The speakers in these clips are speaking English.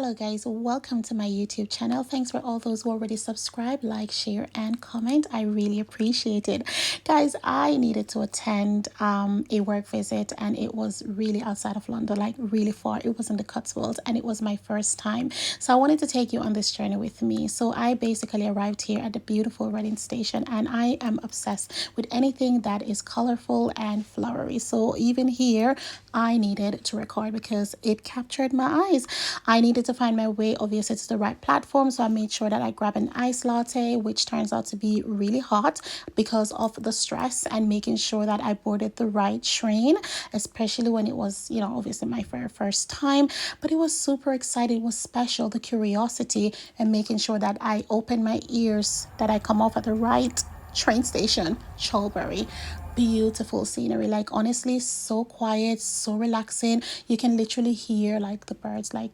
Hello guys, welcome to my YouTube channel. Thanks for all those who already subscribe, like, share and comment. I really appreciate it. Guys, I needed to attend a work visit, and it was really outside of London, like really far. It was in the Cotswolds and it was my first time. So I wanted to take you on this journey with me. So I basically arrived here at the beautiful Reading station, and I am obsessed with anything that is colorful and flowery. So even here, I needed to record because it captured my eyes. I needed to find my way, obviously, to the right platform. So I made sure that I grabbed an iced latte, which turns out to be really hot because of the stress, and making sure that I boarded the right train, especially when it was, obviously my very first time. But it was super exciting. It was special, the curiosity, and making sure that I opened my ears, that I come off at the right train station, Cholbury. Beautiful scenery, like honestly, so quiet, so relaxing. You can literally hear like the birds, like,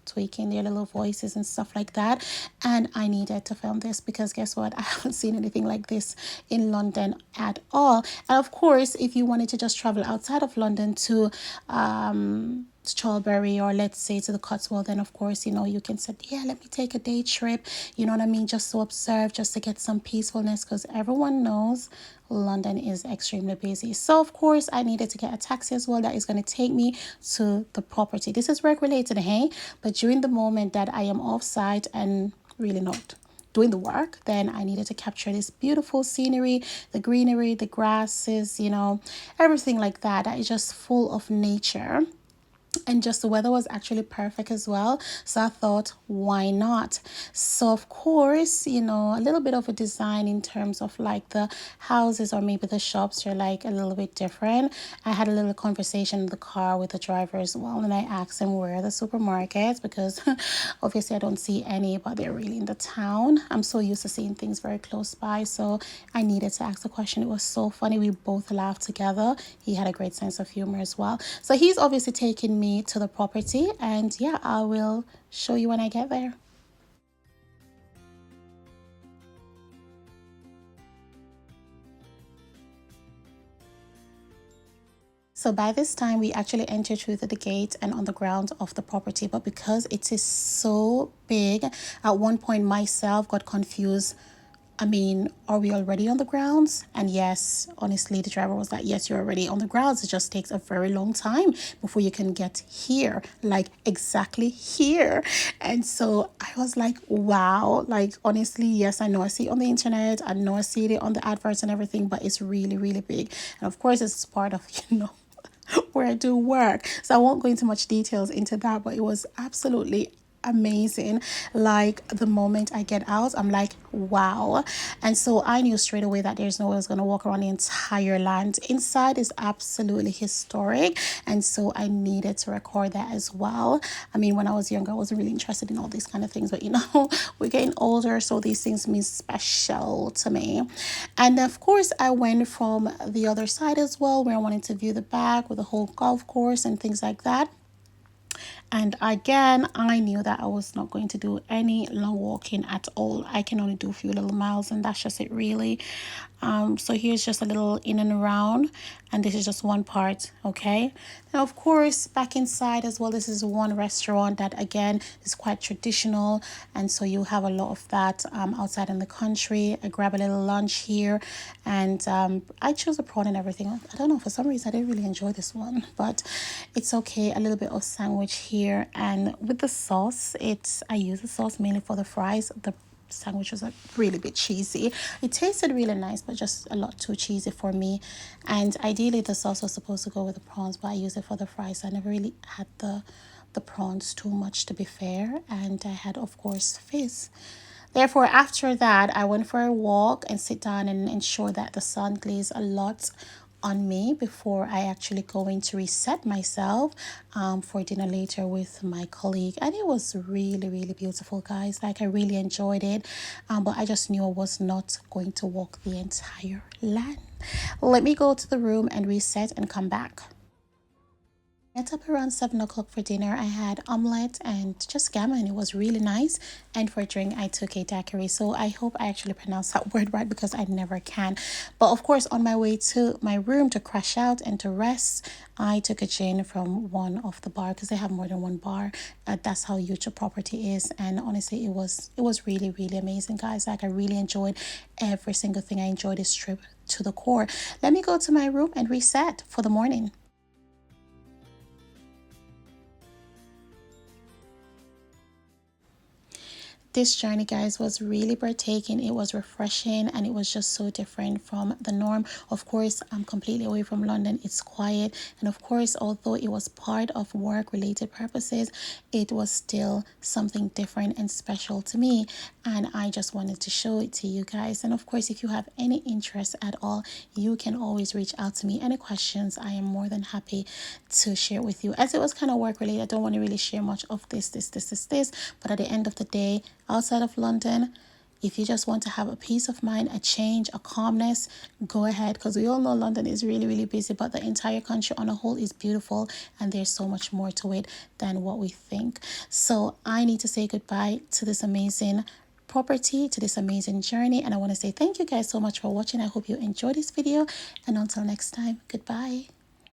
tweaking their little voices and stuff like that. And I needed to film this because guess what, I haven't seen anything like this in London at all. And of course, if you wanted to just travel outside of London to Strawberry, or let's say to the Cotswold, then of course, you can say, yeah, let me take a day trip, you know what I mean, just to observe, just to get some peacefulness, because everyone knows London is extremely busy. So of course I needed to get a taxi as well that is going to take me to the property. This is work related, hey, but during the moment that I am off site and really not doing the work, then I needed to capture this beautiful scenery, the greenery, the grasses, everything like that. That is just full of nature. And just the weather was actually perfect as well, so I thought, why not? So of course, a little bit of a design in terms of like the houses or maybe the shops are like a little bit different. I had a little conversation in the car with the driver as well, and I asked him where are the supermarkets, because obviously I don't see any, but they're really in the town. I'm so used to seeing things very close by, so I needed to ask the question. It was so funny, we both laughed together. He had a great sense of humor as well. So he's obviously taking me to the property, and yeah, I will show you when I get there. So by this time, we actually entered through the gate and on the ground of the property. But because it is so big, at one point myself got confused. I mean, are we already on the grounds? And yes, honestly, the driver was like, yes, you're already on the grounds. It just takes a very long time before you can get here, like exactly here. And so I was like, wow, like honestly, yes, I know I see it on the internet. I know I see it on the adverts and everything, but it's really, really big. And of course, it's part of, where I do work. So I won't go into much details into that, but it was absolutely amazing. Like the moment I get out, I'm like, wow. And so I knew straight away that there's no way I was going to walk around the entire land. Inside is absolutely historic, and so I needed to record that as well. I mean, when I was younger, I wasn't really interested in all these kind of things, but we're getting older, so these things mean special to me. And of course, I went from the other side as well, where I wanted to view the back with the whole golf course and things like that. And again, I knew that I was not going to do any long walking at all. I can only do a few little miles, and that's just it, really. So here's just a little in and around, and this is just one part. Okay, now of course back inside as well, this is one restaurant that again is quite traditional, and so you have a lot of that outside in the country. I grab a little lunch here, and I chose a prawn and everything. I don't know, for some reason I didn't really enjoy this one, but it's okay. A little bit of sandwich here, and with the sauce, I use the sauce mainly for the fries. The sandwich was a really bit cheesy. It tasted really nice, but just a lot too cheesy for me. And ideally the sauce was supposed to go with the prawns, but I use it for the fries. I never really had the prawns too much, to be fair. And I had, of course, fish. Therefore, after that, I went for a walk and sit down and ensure that the sun glazed a lot on me before I actually go in to reset myself for dinner later with my colleague. And it was really, really beautiful, guys. Like, I really enjoyed it. But I just knew I was not going to walk the entire land. Let me go to the room and reset and come back. Got up around 7 o'clock for dinner. I had omelette and just gammon. It was really nice. And for drink, I took a daiquiri. So I hope I actually pronounced that word right because I never can. But of course, on my way to my room to crash out and to rest, I took a gin from one of the bar because they have more than one bar. That's how huge the property is. And honestly, it was really really amazing, guys. Like I really enjoyed every single thing. I enjoyed this trip to the core. Let me go to my room and reset for the morning. This journey, guys, was really breathtaking. It was refreshing and it was just so different from the norm. Of course, I'm completely away from London. It's quiet. And of course, although it was part of work related purposes, it was still something different and special to me. And I just wanted to show it to you guys. And of course, if you have any interest at all, you can always reach out to me. Any questions, I am more than happy to share with you. As it was kind of work related, I don't want to really share much of this. But at the end of the day, outside of London, if you just want to have a peace of mind, a change, a calmness, go ahead, because we all know London is really, really busy, but the entire country on a whole is beautiful and there's so much more to it than what we think. So I need to say goodbye to this amazing property, to this amazing journey, and I want to say thank you guys so much for watching. I hope you enjoyed this video, and until next time, goodbye.